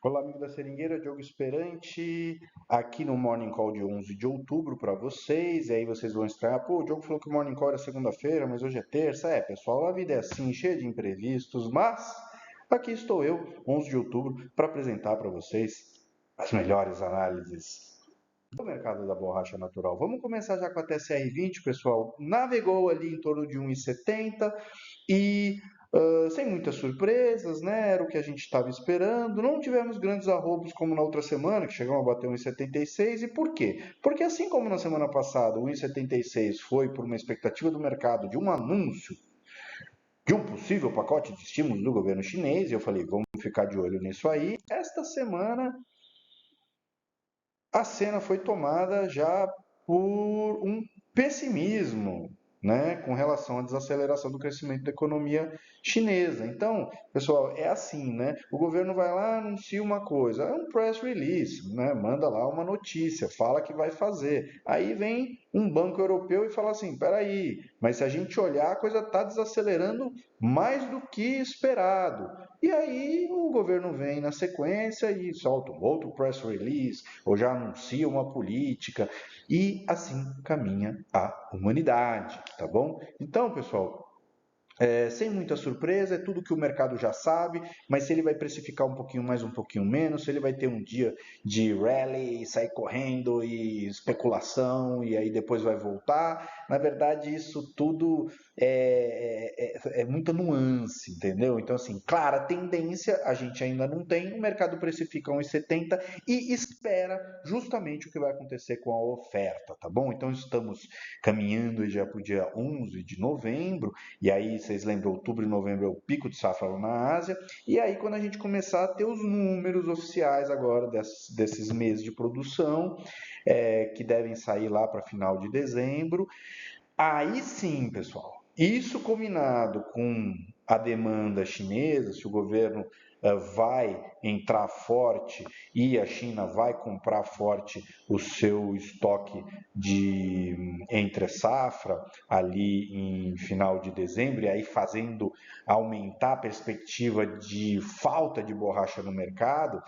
Olá, amigo da Seringueira, Diogo Esperante, aqui no Morning Call de 11 de outubro para vocês. E aí vocês vão estranhar, pô, o Diogo falou que o Morning Call era segunda-feira, mas hoje é terça. É, pessoal, a vida é assim, cheia de imprevistos, mas aqui estou eu, 11 de outubro, para apresentar para vocês as melhores análises do mercado da borracha natural. Vamos começar já com a TSR 20, pessoal. Navegou ali em torno de 1,70 e sem muitas surpresas, né? Era o que a gente estava esperando. Não tivemos grandes arrobos como na outra semana, que chegamos a bater 1,76. E por quê? Porque assim como na semana passada, o 1,76 foi por uma expectativa do mercado de um anúncio de um possível pacote de estímulos do governo chinês, e eu falei, vamos ficar de olho nisso aí. Esta semana a cena foi tomada já por um pessimismo, né, com relação à desaceleração do crescimento da economia chinesa. Então, pessoal, é assim, né? O governo vai lá, anuncia uma coisa, é um press release, né? Manda lá uma notícia, fala que vai fazer. Aí vem um banco europeu e fala assim, peraí, mas se a gente olhar, a coisa está desacelerando mais do que esperado. E aí o governo vem na sequência e solta um outro press release, ou já anuncia uma política, e assim caminha a humanidade, tá bom? Então, pessoal, sem muita surpresa, é tudo que o mercado já sabe, mas se ele vai precificar um pouquinho mais, um pouquinho menos, se ele vai ter um dia de rally, sair correndo e especulação, e aí depois vai voltar, na verdade isso tudo é muita nuance, entendeu? Então, assim, clara tendência a gente ainda não tem, o mercado precifica 1,70 e espera justamente o que vai acontecer com a oferta, tá bom? Então, estamos caminhando já para o dia 11 de novembro, e aí vocês lembram, outubro e novembro é o pico de safra lá na Ásia. E aí quando a gente começar a ter os números oficiais agora desses meses de produção, que devem sair lá para final de dezembro, aí sim, pessoal, isso combinado com a demanda chinesa, se o governo vai entrar forte e a China vai comprar forte o seu estoque de entre safra ali em final de dezembro, e aí fazendo aumentar a perspectiva de falta de borracha no mercado,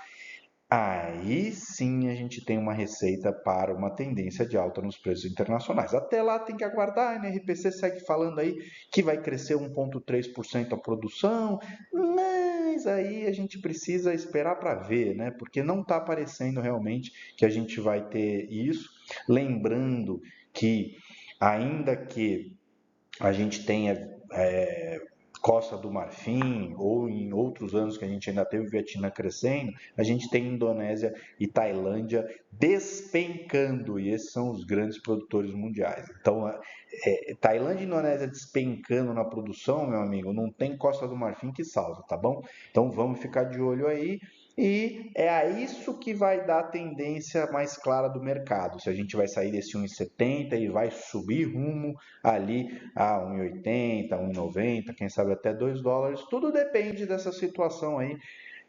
aí sim a gente tem uma receita para uma tendência de alta nos preços internacionais. Até lá tem que aguardar, a NRPC segue falando aí que vai crescer 1,3% a produção, mas aí a gente precisa esperar para ver, né? Porque não está aparecendo realmente que a gente vai ter isso. Lembrando que, ainda que a gente tenha Costa do Marfim, ou em outros anos que a gente ainda teve o Vietnã crescendo, a gente tem Indonésia e Tailândia despencando, e esses são os grandes produtores mundiais. Então, Tailândia e Indonésia despencando na produção, meu amigo, não tem Costa do Marfim que salva, tá bom? Então vamos ficar de olho aí. E é a isso que vai dar a tendência mais clara do mercado. Se a gente vai sair desse 1,70 e vai subir rumo ali a 1,80, 1,90, quem sabe até US$ 2. Tudo depende dessa situação aí,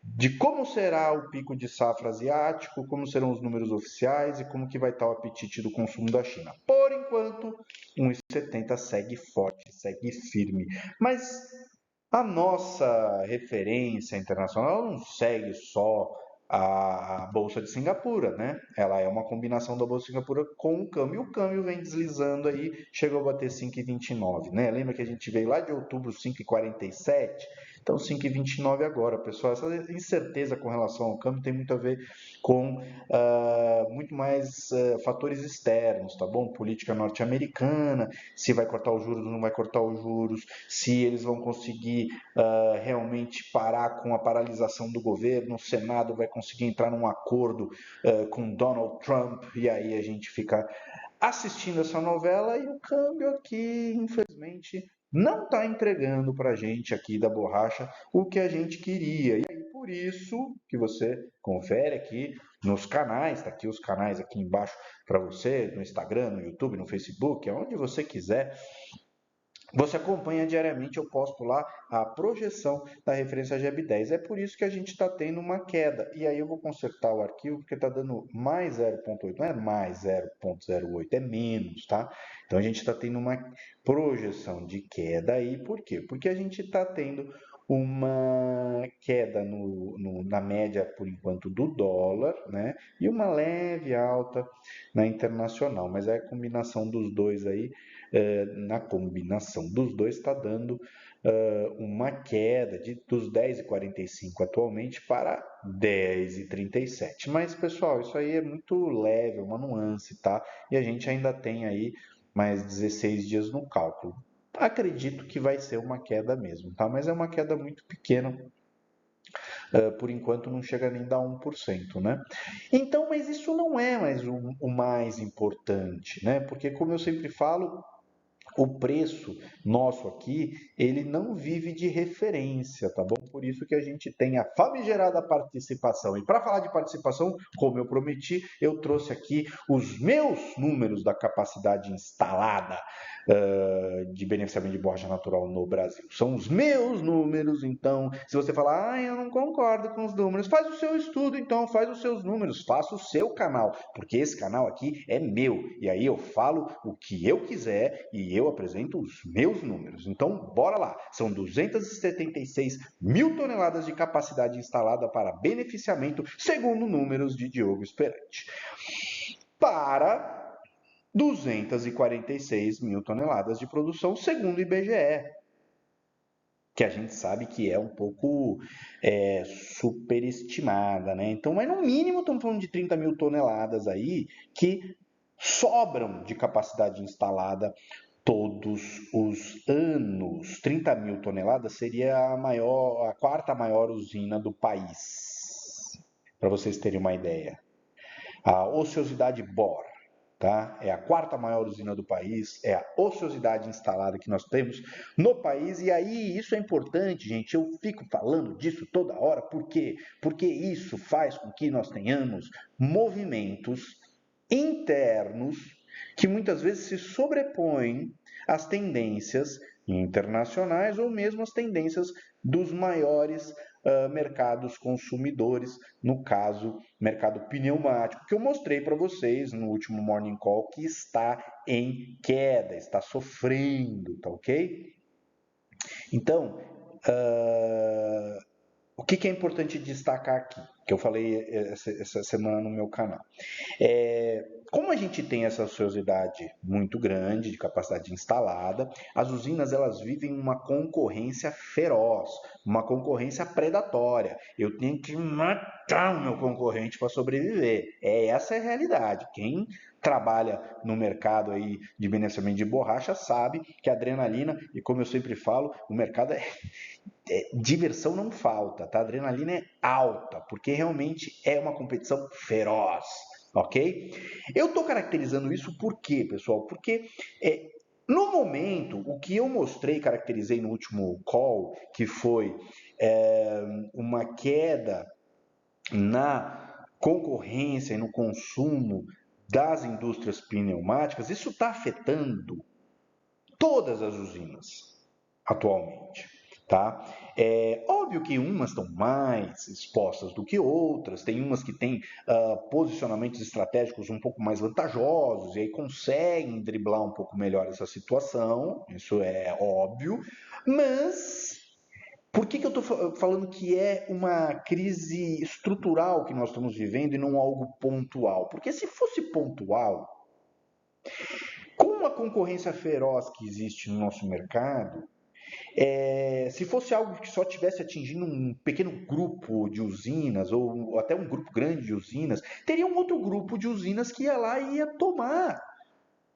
de como será o pico de safra asiático, como serão os números oficiais e como que vai estar o apetite do consumo da China. Por enquanto, 1,70 segue forte, segue firme. Mas a nossa referência internacional não segue só a Bolsa de Singapura, né? Ela é uma combinação da Bolsa de Singapura com o câmbio. E o câmbio vem deslizando aí, chegou a bater 5,29, né? Lembra que a gente veio lá de outubro 5,47? Então 5,29 agora, pessoal. Essa incerteza com relação ao câmbio tem muito a ver com muito mais fatores externos, tá bom? Política norte-americana, se vai cortar os juros ou não vai cortar os juros, se eles vão conseguir realmente parar com a paralisação do governo, o Senado vai conseguir entrar num acordo com Donald Trump, e aí a gente fica assistindo essa novela, e o câmbio aqui, infelizmente, não está entregando para a gente aqui da borracha o que a gente queria. E aí, por isso que você confere aqui nos canais, tá aqui os canais aqui embaixo para você, no Instagram, no YouTube, no Facebook, aonde você quiser. Você acompanha diariamente, eu posto lá a projeção da referência GB10. É por isso que a gente está tendo uma queda. E aí eu vou consertar o arquivo, porque está dando mais 0,8. Não é mais 0,08, é menos, tá? Então a gente está tendo uma projeção de queda aí. Por quê? Porque a gente está tendo uma queda na média, por enquanto, do dólar, né? E uma leve alta na internacional. Mas é a combinação dos dois aí, na combinação dos dois está dando uma queda dos 10,45 atualmente para 10,37. Mas, pessoal, isso aí é muito leve, é uma nuance, tá? E a gente ainda tem aí mais 16 dias no cálculo. Acredito que vai ser uma queda mesmo, tá? Mas é uma queda muito pequena, por enquanto não chega nem a dar 1%, né? Então, mas isso não é mais o mais importante, né? Porque, como eu sempre falo, o preço nosso aqui, ele não vive de referência, tá bom? Por isso que a gente tem a famigerada participação. E para falar de participação, como eu prometi, eu trouxe aqui os meus números da capacidade instalada de beneficiamento de borracha natural no Brasil. São os meus números, então, se você falar, eu não concordo com os números, faz o seu estudo, então, faz os seus números, faça o seu canal, porque esse canal aqui é meu, e aí eu falo o que eu quiser e eu apresento os meus números. Então, bora lá, são 276 mil toneladas de capacidade instalada para beneficiamento, segundo números de Diogo Esperante. Para 246 mil toneladas de produção, segundo o IBGE, que a gente sabe que é um pouco superestimada, né? Então, mas no mínimo estamos falando de 30 mil toneladas aí que sobram de capacidade instalada todos os anos. 30 mil toneladas seria a quarta maior usina do país, para vocês terem uma ideia. A ociosidade Bor, tá? É a quarta maior usina do país, é a ociosidade instalada que nós temos no país, e aí isso é importante, gente, eu fico falando disso toda hora, por quê? Porque isso faz com que nós tenhamos movimentos internos que muitas vezes se sobrepõem às tendências internacionais ou mesmo às tendências dos maiores mercados consumidores, no caso, mercado pneumático, que eu mostrei para vocês no último Morning Call, que está em queda, está sofrendo, tá ok? Então, o que é importante destacar aqui, que eu falei essa semana no meu canal? Como a gente tem essa ociosidade muito grande de capacidade instalada, as usinas elas vivem uma concorrência feroz, uma concorrência predatória. Eu tenho que matar o meu concorrente para sobreviver. Essa é a realidade. Quem trabalha no mercado aí de beneficiamento de borracha sabe que a adrenalina, e como eu sempre falo, o mercado diversão não falta, tá? A adrenalina é alta, porque realmente é uma competição feroz, ok? Eu estou caracterizando isso por quê, pessoal? Porque no momento, o que eu mostrei, caracterizei no último call, que foi uma queda na concorrência e no consumo das indústrias pneumáticas, isso está afetando todas as usinas atualmente. Tá? É óbvio que umas estão mais expostas do que outras, tem umas que têm posicionamentos estratégicos um pouco mais vantajosos e aí conseguem driblar um pouco melhor essa situação, isso é óbvio, mas por que eu estou falando que é uma crise estrutural que nós estamos vivendo e não algo pontual? Porque se fosse pontual, com a concorrência feroz que existe no nosso mercado, se fosse algo que só estivesse atingindo um pequeno grupo de usinas, ou até um grupo grande de usinas, teria um outro grupo de usinas que ia lá e ia tomar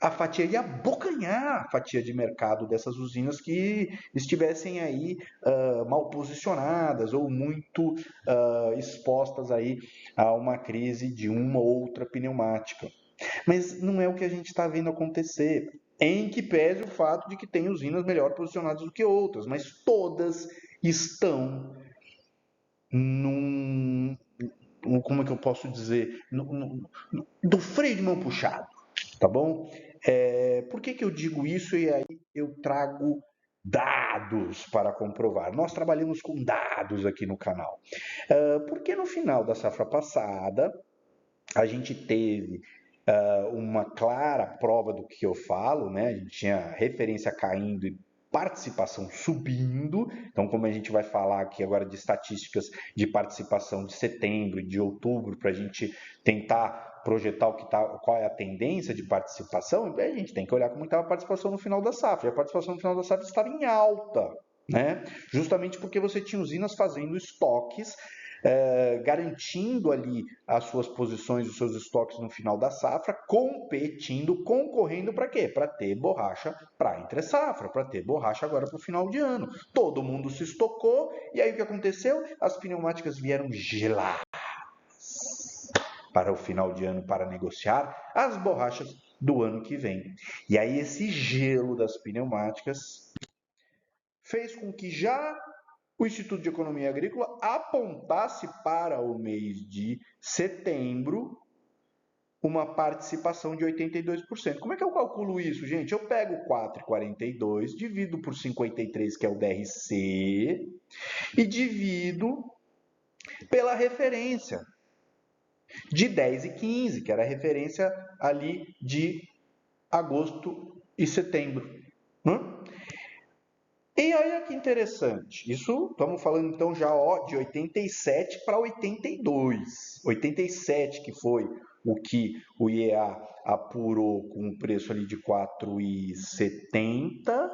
a fatia, ia abocanhar a fatia de mercado dessas usinas que estivessem aí mal posicionadas ou muito expostas aí a uma crise de uma ou outra pneumática. Mas não é o que a gente está vendo acontecer. Em que pese o fato de que tem usinas melhor posicionadas do que outras, mas todas estão num. Como é que eu posso dizer? Do freio de mão puxado, tá bom? Por que eu digo isso e aí eu trago dados para comprovar? Nós trabalhamos com dados aqui no canal. Porque no final da safra passada, a gente teve uma clara prova do que eu falo, né? A gente tinha referência caindo participação subindo. Então, como a gente vai falar aqui agora de estatísticas de participação de setembro e de outubro, para a gente tentar projetar qual é a tendência de participação, a gente tem que olhar como estava a participação no final da safra. E a participação no final da safra estava em alta, né? Justamente porque você tinha usinas fazendo estoques, garantindo ali as suas posições, os seus estoques no final da safra, competindo, concorrendo para quê? Para ter borracha para entre safra, para ter borracha agora para o final de ano. Todo mundo se estocou e aí o que aconteceu? As pneumáticas vieram gelar para o final de ano para negociar as borrachas do ano que vem. E aí esse gelo das pneumáticas fez com que já o Instituto de Economia Agrícola apontasse para o mês de setembro uma participação de 82%. Como é que eu calculo isso, gente? Eu pego 4,42, divido por 53, que é o DRC, e divido pela referência de 10 e 15, que era a referência ali de agosto e setembro. E olha que interessante, isso estamos falando então já de 87 para 82. 87 que foi o que o IEA apurou com o preço ali de 4,70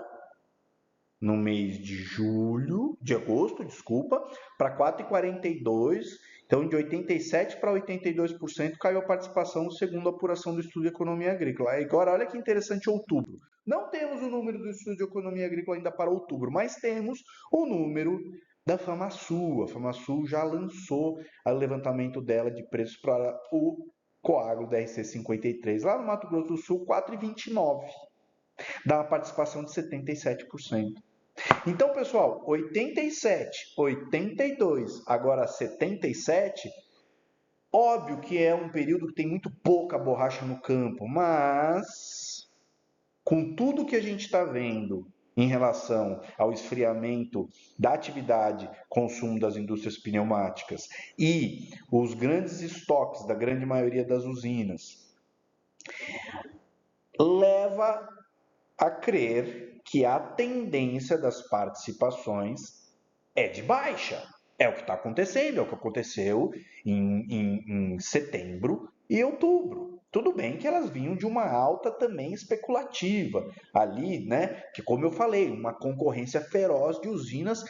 no mês de agosto, desculpa, para 4,42. Então, de 87% para 82% caiu a participação, segundo a apuração do Estudo de Economia Agrícola. Agora, olha que interessante outubro. Não temos o número do Estudo de Economia Agrícola ainda para outubro, mas temos o número da FamaSul. A FamaSul já lançou o levantamento dela de preços para o Coagro da RC53, lá no Mato Grosso do Sul, 4,29. Dá uma participação de 77%. Então, pessoal, 87, 82, agora 77, óbvio que é um período que tem muito pouca borracha no campo, mas com tudo que a gente está vendo em relação ao esfriamento da atividade, consumo das indústrias pneumáticas e os grandes estoques da grande maioria das usinas, leva a crer que a tendência das participações é de baixa. É o que está acontecendo, é o que aconteceu em setembro e outubro. Tudo bem que elas vinham de uma alta também especulativa ali, né? Que como eu falei, uma concorrência feroz de usinas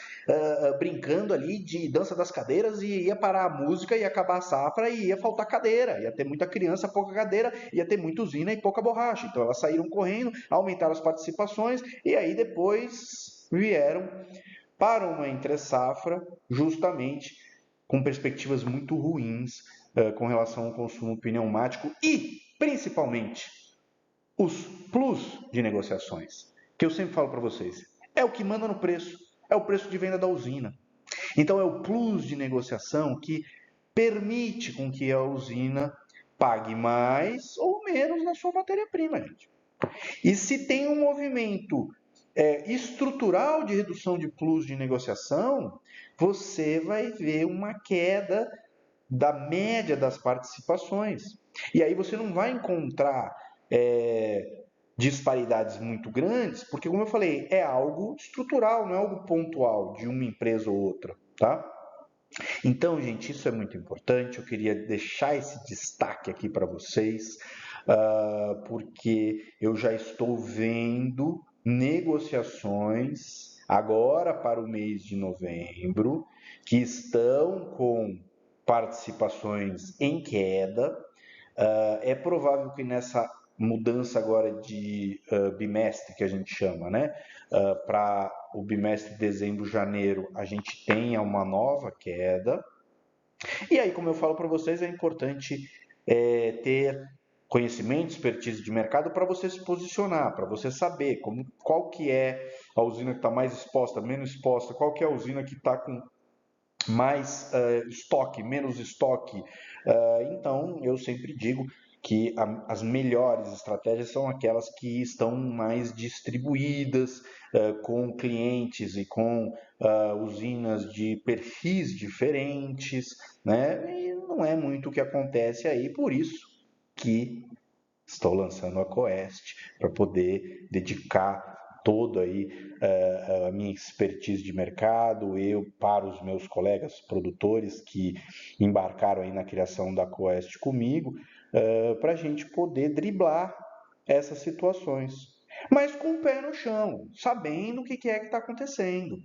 brincando ali de dança das cadeiras e ia parar a música, ia acabar a safra e ia faltar cadeira, ia ter muita criança, pouca cadeira, ia ter muita usina e pouca borracha. Então elas saíram correndo, aumentaram as participações e aí depois vieram para uma entre-safra, justamente com perspectivas muito ruins com relação ao consumo pneumático e, principalmente, os plus de negociações, que eu sempre falo para vocês, é o que manda no preço, é o preço de venda da usina. Então, é o plus de negociação que permite com que a usina pague mais ou menos na sua matéria-prima, gente. E se tem um movimento estrutural de redução de plus de negociação, você vai ver uma queda da média das participações. E aí você não vai encontrar disparidades muito grandes, porque, como eu falei, é algo estrutural, não é algo pontual de uma empresa ou outra, tá? Então, gente, isso é muito importante. Eu queria deixar esse destaque aqui para vocês, porque eu já estou vendo negociações agora para o mês de novembro que estão com participações em queda. É provável que nessa mudança agora de bimestre, que a gente chama, né? Para o bimestre de dezembro, janeiro, a gente tenha uma nova queda. E aí, como eu falo para vocês, é importante ter conhecimento, expertise de mercado para você se posicionar, para você saber qual que é a usina que está mais exposta, menos exposta, qual que é a usina que está com mais estoque, menos estoque. Então, eu sempre digo que as melhores estratégias são aquelas que estão mais distribuídas com clientes e com usinas de perfis diferentes, né? E não é muito o que acontece aí, por isso que estou lançando a Coest para poder dedicar toda aí a minha expertise de mercado, eu para os meus colegas produtores que embarcaram aí na criação da Coeste comigo, para a gente poder driblar essas situações, mas com o pé no chão, sabendo o que é que está acontecendo,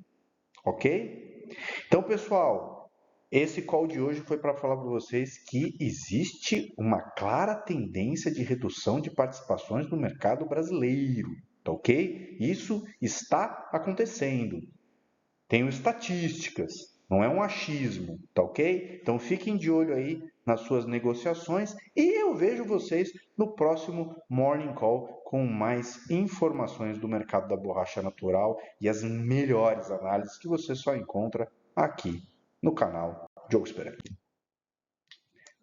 ok? Então, pessoal, esse call de hoje foi para falar para vocês que existe uma clara tendência de redução de participações no mercado brasileiro, tá ok? Isso está acontecendo. Tenho estatísticas, não é um achismo, tá ok? Então fiquem de olho aí nas suas negociações e eu vejo vocês no próximo Morning Call com mais informações do mercado da borracha natural e as melhores análises que você só encontra aqui no canal Diogo Esperanto.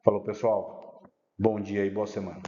Falou, pessoal. Bom dia e boa semana.